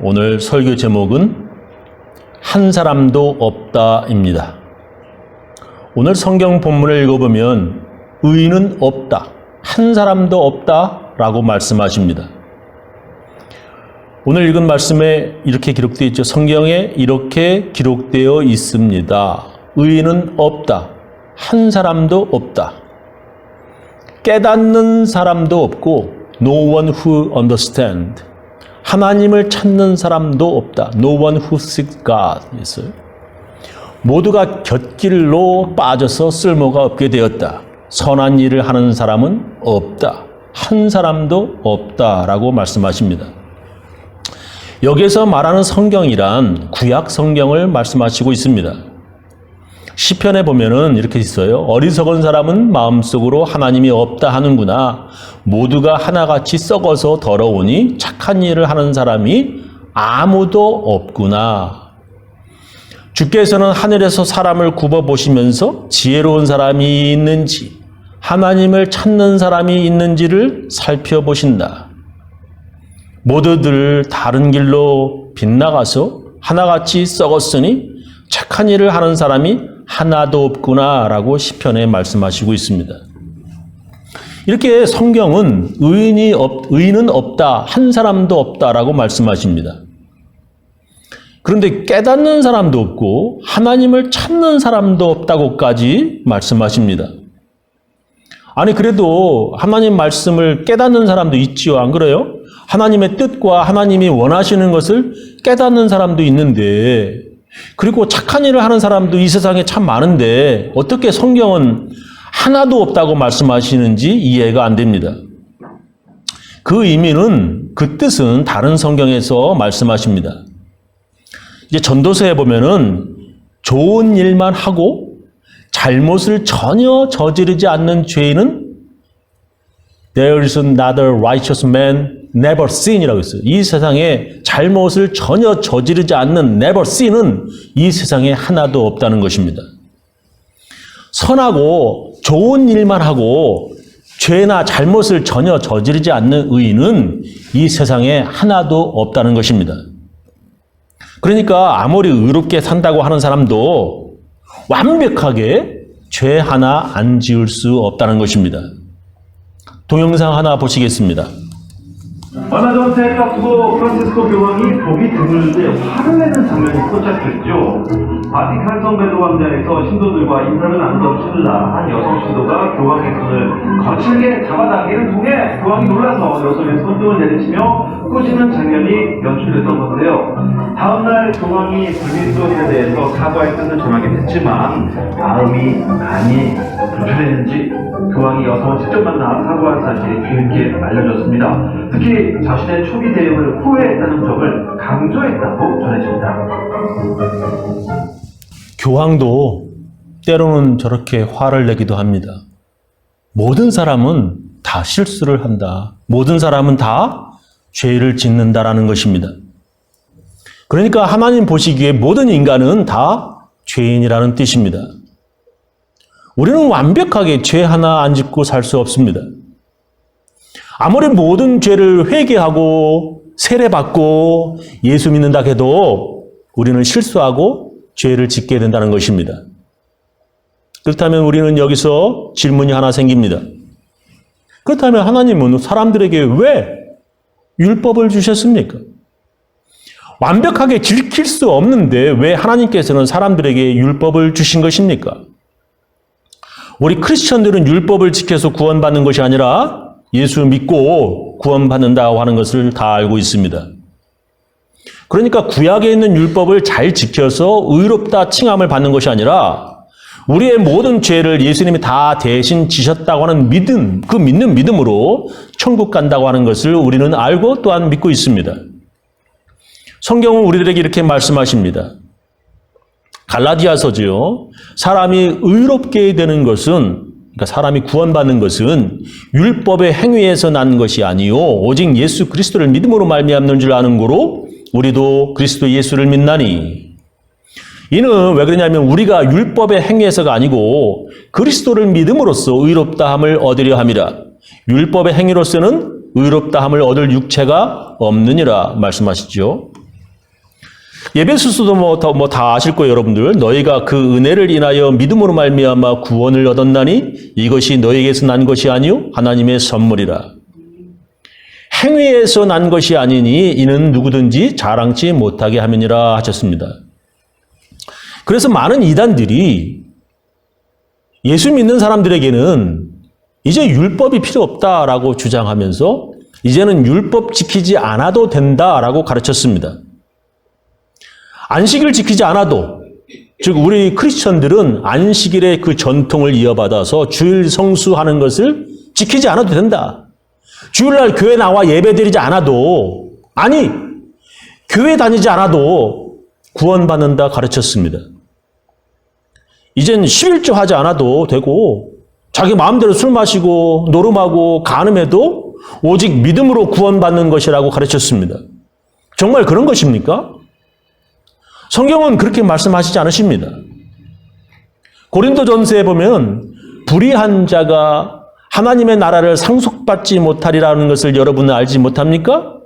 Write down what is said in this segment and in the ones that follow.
오늘 설교 제목은 한 사람도 없다입니다. 오늘 성경 본문을 읽어보면 의인은 없다, 한 사람도 없다라고 말씀하십니다. 오늘 읽은 말씀에 이렇게 기록되어 있죠. 성경에 이렇게 기록되어 있습니다. 의인은 없다, 한 사람도 없다. 깨닫는 사람도 없고 No one who understand. 하나님을 찾는 사람도 없다. No one who seeks God. 있어요. 모두가 곁길로 빠져서 쓸모가 없게 되었다. 선한 일을 하는 사람은 없다. 한 사람도 없다라고 말씀하십니다. 여기에서 말하는 성경이란 구약 성경을 말씀하시고 있습니다. 시편에 보면은 이렇게 있어요. 어리석은 사람은 마음속으로 하나님이 없다 하는구나. 모두가 하나같이 썩어서 더러우니 착한 일을 하는 사람이 아무도 없구나. 주께서는 하늘에서 사람을 굽어보시면서 지혜로운 사람이 있는지 하나님을 찾는 사람이 있는지를 살펴보신다. 모두들 다른 길로 빗나가서 하나같이 썩었으니 착한 일을 하는 사람이 하나도 없구나라고 시편에 말씀하시고 있습니다. 이렇게 성경은 의인은 없다, 한 사람도 없다라고 말씀하십니다. 그런데 깨닫는 사람도 없고 하나님을 찾는 사람도 없다고까지 말씀하십니다. 아니 그래도 하나님 말씀을 깨닫는 사람도 있지요, 안 그래요? 하나님의 뜻과 하나님이 원하시는 것을 깨닫는 사람도 있는데, 그리고 착한 일을 하는 사람도 이 세상에 참 많은데 어떻게 성경은 하나도 없다고 말씀하시는지 이해가 안 됩니다. 그 의미는, 그 뜻은 다른 성경에서 말씀하십니다. 이제 전도서에 보면은 좋은 일만 하고 잘못을 전혀 저지르지 않는 죄인은 There is another righteous man never seen이라고 했어요. 이 세상에 잘못을 전혀 저지르지 않는 never seen은 이 세상에 하나도 없다는 것입니다. 선하고 좋은 일만 하고 죄나 잘못을 전혀 저지르지 않는 의인은 이 세상에 하나도 없다는 것입니다. 그러니까 아무리 의롭게 산다고 하는 사람도 완벽하게 죄 하나 안 지을 수 없다는 것입니다. 동영상 하나 보시겠습니다. 얼마 전 세카프고 프란치스코 교황이 보기 드물게 화를 내는 장면이 포착됐죠. 바티칸 성베드 광장에서 신도들과 인사를 나누던 찰나 한 여성 신도가 교황의 손을 거칠게 잡아당기는 통에 교황이 놀라서 여성의 손등을 내리치며 꼬시는 장면이 연출됐던 건데요. 다음날 교황이 불미스러움에 대해서 사과의 뜻을 전하긴 했지만 마음이 많이 불편했는지 교황이 여성을 직접 만나 사과한 사실이 뒤늦게 알려졌습니다. 특히 자신의 초기 대응을 후회했다는 점을 강조했다고 전해집니다. 교황도 때로는 저렇게 화를 내기도 합니다. 모든 사람은 다 실수를 한다. 모든 사람은 다 죄를 짓는다라는 것입니다. 그러니까 하나님 보시기에 모든 인간은 다 죄인이라는 뜻입니다. 우리는 완벽하게 죄 하나 안 짓고 살 수 없습니다. 아무리 모든 죄를 회개하고 세례받고 예수 믿는다 해도 우리는 실수하고 죄를 짓게 된다는 것입니다. 그렇다면 우리는 여기서 질문이 하나 생깁니다. 그렇다면 하나님은 사람들에게 왜 율법을 주셨습니까? 완벽하게 지킬 수 없는데 왜 하나님께서는 사람들에게 율법을 주신 것입니까? 우리 크리스천들은 율법을 지켜서 구원받는 것이 아니라 예수 믿고 구원받는다고 하는 것을 다 알고 있습니다. 그러니까 구약에 있는 율법을 잘 지켜서 의롭다 칭함을 받는 것이 아니라 우리의 모든 죄를 예수님이 다 대신 지셨다고 하는 믿음, 그 믿는 믿음으로 천국 간다고 하는 것을 우리는 알고 또한 믿고 있습니다. 성경은 우리들에게 이렇게 말씀하십니다. 갈라디아서지요. 사람이 의롭게 되는 것은, 그러니까 사람이 구원받는 것은 율법의 행위에서 난 것이 아니요 오직 예수 그리스도를 믿음으로 말미암는 줄 아는 고로 우리도 그리스도 예수를 믿나니. 이는 왜 그러냐면 우리가 율법의 행위에서가 아니고 그리스도를 믿음으로써 의롭다함을 얻으려 함이라. 율법의 행위로서는 의롭다함을 얻을 육체가 없느니라 말씀하시죠. 예배소서도 뭐 다 아실 거예요, 여러분들. 너희가 그 은혜를 인하여 믿음으로 말미암아 구원을 얻었나니 이것이 너희에게서 난 것이 아니요 하나님의 선물이라. 행위에서 난 것이 아니니 이는 누구든지 자랑치 못하게 함이니라 하셨습니다. 그래서 많은 이단들이 예수 믿는 사람들에게는 이제 율법이 필요 없다라고 주장하면서 이제는 율법 지키지 않아도 된다라고 가르쳤습니다. 안식일 지키지 않아도, 즉 우리 크리스천들은 안식일의 그 전통을 이어받아서 주일 성수하는 것을 지키지 않아도 된다. 주일날 교회 나와 예배드리지 않아도, 아니 교회 다니지 않아도 구원받는다 가르쳤습니다. 이젠 11조 하지 않아도 되고 자기 마음대로 술 마시고 노름하고 간음해도 오직 믿음으로 구원받는 것이라고 가르쳤습니다. 정말 그런 것입니까? 성경은 그렇게 말씀하시지 않으십니다. 고린도전서에 보면 불의한 자가 하나님의 나라를 상속받지 못하리라는 것을 여러분은 알지 못합니까?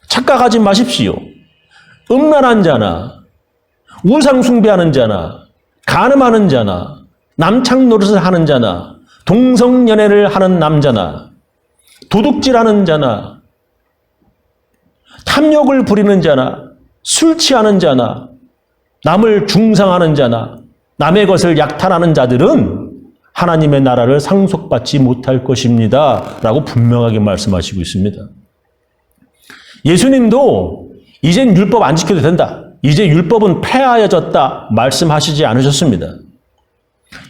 착각하지 마십시오. 음란한 자나 우상 숭배하는 자나 간음하는 자나 남창 노릇을 하는 자나 동성연애를 하는 남자나 도둑질하는 자나 탐욕을 부리는 자나 술 취하는 자나 남을 중상하는 자나 남의 것을 약탈하는 자들은 하나님의 나라를 상속받지 못할 것입니다. 라고 분명하게 말씀하시고 있습니다. 예수님도 이젠 율법 안 지켜도 된다. 이제 율법은 폐하여졌다. 말씀하시지 않으셨습니다.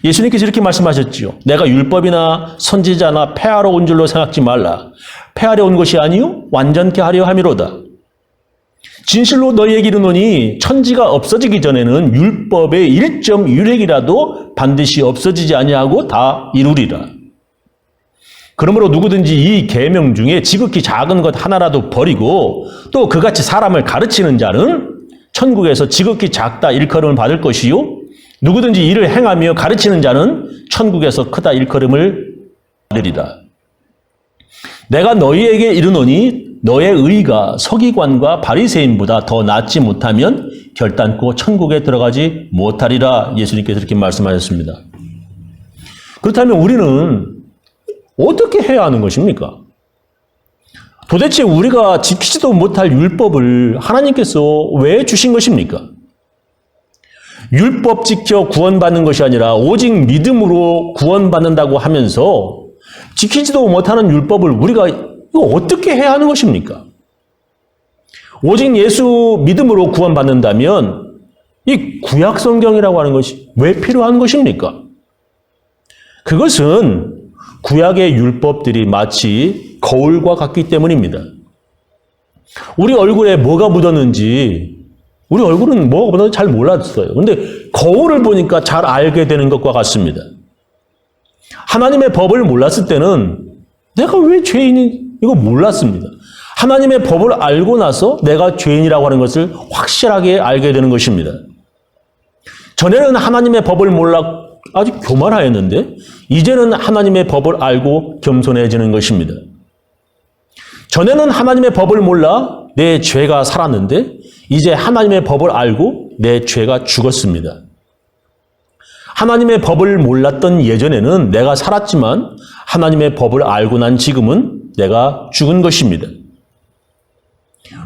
예수님께서 이렇게 말씀하셨지요. 내가 율법이나 선지자나 폐하러 온 줄로 생각지 말라. 폐하려 온 것이 아니요 완전케 하려 함이로다. 진실로 너희에게 이르노니 천지가 없어지기 전에는 율법의 1.1획이라도 반드시 없어지지 아니하고 다 이루리라. 그러므로 누구든지 이 계명 중에 지극히 작은 것 하나라도 버리고 또 그같이 사람을 가르치는 자는 천국에서 지극히 작다 일컬음을 받을 것이요 누구든지 이를 행하며 가르치는 자는 천국에서 크다 일컬음을 받으리라. 내가 너희에게 이르노니 너의 의가 서기관과 바리새인보다 더 낫지 못하면 결단코 천국에 들어가지 못하리라. 예수님께서 이렇게 말씀하셨습니다. 그렇다면 우리는 어떻게 해야 하는 것입니까? 도대체 우리가 지키지도 못할 율법을 하나님께서 왜 주신 것입니까? 율법 지켜 구원받는 것이 아니라 오직 믿음으로 구원받는다고 하면서 지키지도 못하는 율법을 우리가 이거 어떻게 해야 하는 것입니까? 오직 예수 믿음으로 구원받는다면 이 구약 성경이라고 하는 것이 왜 필요한 것입니까? 그것은 구약의 율법들이 마치 거울과 같기 때문입니다. 우리 얼굴에 뭐가 묻었는지 우리 얼굴은 뭐가 묻었는지 잘 몰랐어요. 그런데 거울을 보니까 잘 알게 되는 것과 같습니다. 하나님의 법을 몰랐을 때는 내가 왜 죄인이 이거 몰랐습니다. 하나님의 법을 알고 나서 내가 죄인이라고 하는 것을 확실하게 알게 되는 것입니다. 전에는 하나님의 법을 몰라 아주 교만하였는데 이제는 하나님의 법을 알고 겸손해지는 것입니다. 전에는 하나님의 법을 몰라 내 죄가 살았는데 이제 하나님의 법을 알고 내 죄가 죽었습니다. 하나님의 법을 몰랐던 예전에는 내가 살았지만 하나님의 법을 알고 난 지금은 내가 죽은 것입니다.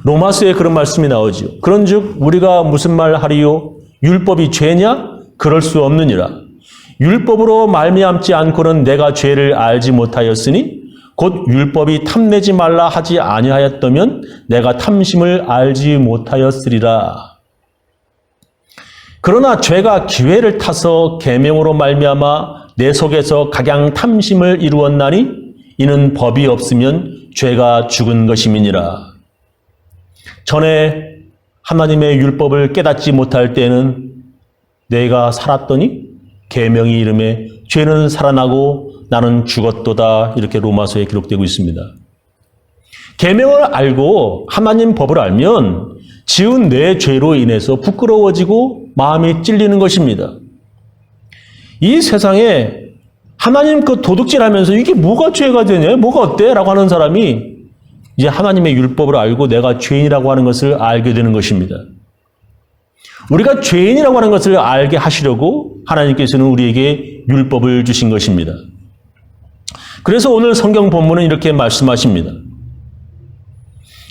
로마서에 그런 말씀이 나오지요. 그런즉 우리가 무슨 말 하리요? 율법이 죄냐? 그럴 수 없느니라. 율법으로 말미암지 않고는 내가 죄를 알지 못하였으니 곧 율법이 탐내지 말라 하지 아니하였다면 내가 탐심을 알지 못하였으리라. 그러나 죄가 기회를 타서 계명으로 말미암아 내 속에서 각양 탐심을 이루었나니 이는 법이 없으면 죄가 죽은 것임이니라. 전에 하나님의 율법을 깨닫지 못할 때는 내가 살았더니 계명이 이름에 죄는 살아나고 나는 죽었도다. 이렇게 로마서에 기록되고 있습니다. 계명을 알고 하나님 법을 알면 지은 내 죄로 인해서 부끄러워지고 마음이 찔리는 것입니다. 이 세상에 하나님 그 도둑질하면서 이게 뭐가 죄가 되냐? 뭐가 어때? 라고 하는 사람이 이제 하나님의 율법을 알고 내가 죄인이라고 하는 것을 알게 되는 것입니다. 우리가 죄인이라고 하는 것을 알게 하시려고 하나님께서는 우리에게 율법을 주신 것입니다. 그래서 오늘 성경 본문은 이렇게 말씀하십니다.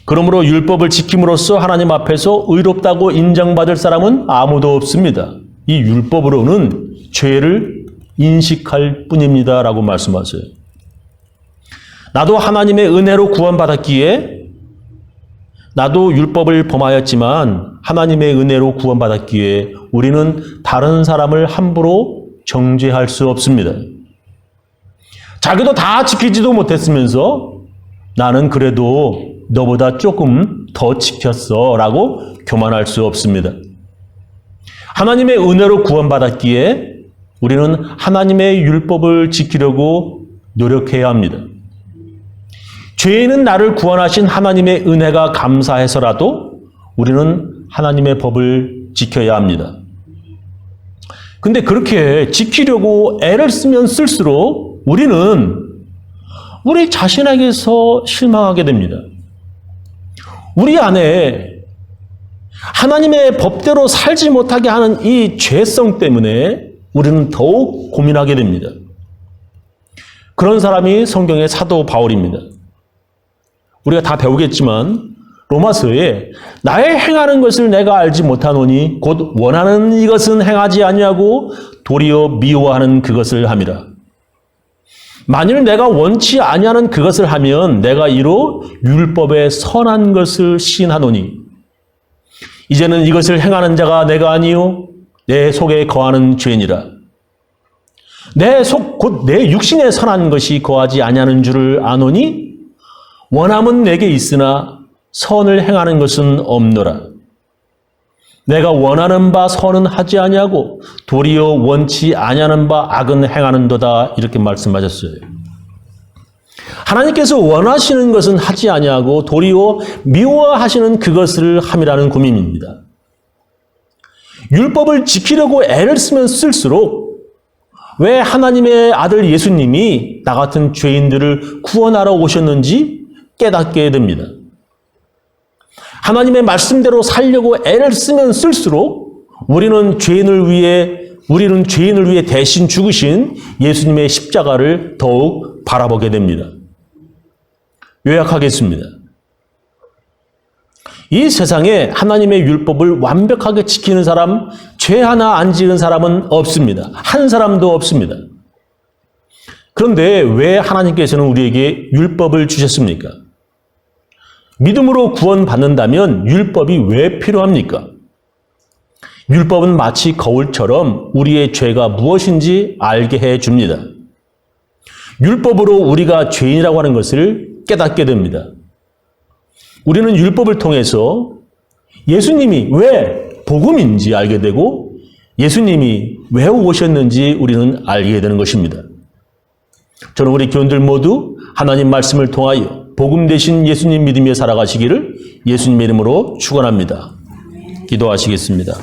그러므로 율법을 지킴으로써 하나님 앞에서 의롭다고 인정받을 사람은 아무도 없습니다. 이 율법으로는 죄를 인식할 뿐입니다. 라고 말씀하세요. 나도 하나님의 은혜로 구원받았기에 나도 율법을 범하였지만 하나님의 은혜로 구원받았기에 우리는 다른 사람을 함부로 정죄할 수 없습니다. 자기도 다 지키지도 못했으면서 나는 그래도 너보다 조금 더 지켰어 라고 교만할 수 없습니다. 하나님의 은혜로 구원받았기에 우리는 하나님의 율법을 지키려고 노력해야 합니다. 죄인은 나를 구원하신 하나님의 은혜가 감사해서라도 우리는 하나님의 법을 지켜야 합니다. 근데 그렇게 지키려고 애를 쓰면 쓸수록 우리는 우리 자신에게서 실망하게 됩니다. 우리 안에 하나님의 법대로 살지 못하게 하는 이 죄성 때문에 우리는 더욱 고민하게 됩니다. 그런 사람이 성경의 사도 바울입니다. 우리가 다 배우겠지만 로마서에 나의 행하는 것을 내가 알지 못하노니 곧 원하는 이것은 행하지 아니하고 도리어 미워하는 그것을 함이라. 만일 내가 원치 아니하는 그것을 하면 내가 이로 율법의 선한 것을 시인하노니 이제는 이것을 행하는 자가 내가 아니요 내 속에 거하는 죄니라. 내 속 곧 내 육신에 선한 것이 거하지 아니하는 줄을 아노니 원함은 내게 있으나 선을 행하는 것은 없노라. 내가 원하는 바 선은 하지 아니하고 도리어 원치 아니하는 바 악은 행하는도다. 이렇게 말씀하셨어요. 하나님께서 원하시는 것은 하지 아니하고 도리어 미워하시는 그것을 함이라는 고민입니다. 율법을 지키려고 애를 쓰면 쓸수록 왜 하나님의 아들 예수님이 나 같은 죄인들을 구원하러 오셨는지 깨닫게 됩니다. 하나님의 말씀대로 살려고 애를 쓰면 쓸수록 우리는 죄인을 위해 대신 죽으신 예수님의 십자가를 더욱 바라보게 됩니다. 요약하겠습니다. 이 세상에 하나님의 율법을 완벽하게 지키는 사람, 죄 하나 안 지은 사람은 없습니다. 한 사람도 없습니다. 그런데 왜 하나님께서는 우리에게 율법을 주셨습니까? 믿음으로 구원받는다면 율법이 왜 필요합니까? 율법은 마치 거울처럼 우리의 죄가 무엇인지 알게 해줍니다. 율법으로 우리가 죄인이라고 하는 것을 깨닫게 됩니다. 우리는 율법을 통해서 예수님이 왜 복음인지 알게 되고 예수님이 왜 오셨는지 우리는 알게 되는 것입니다. 저는 우리 교인들 모두 하나님 말씀을 통하여 복음 되신 예수님 믿으며 살아가시기를 예수님의 이름으로 축원합니다. 기도하시겠습니다.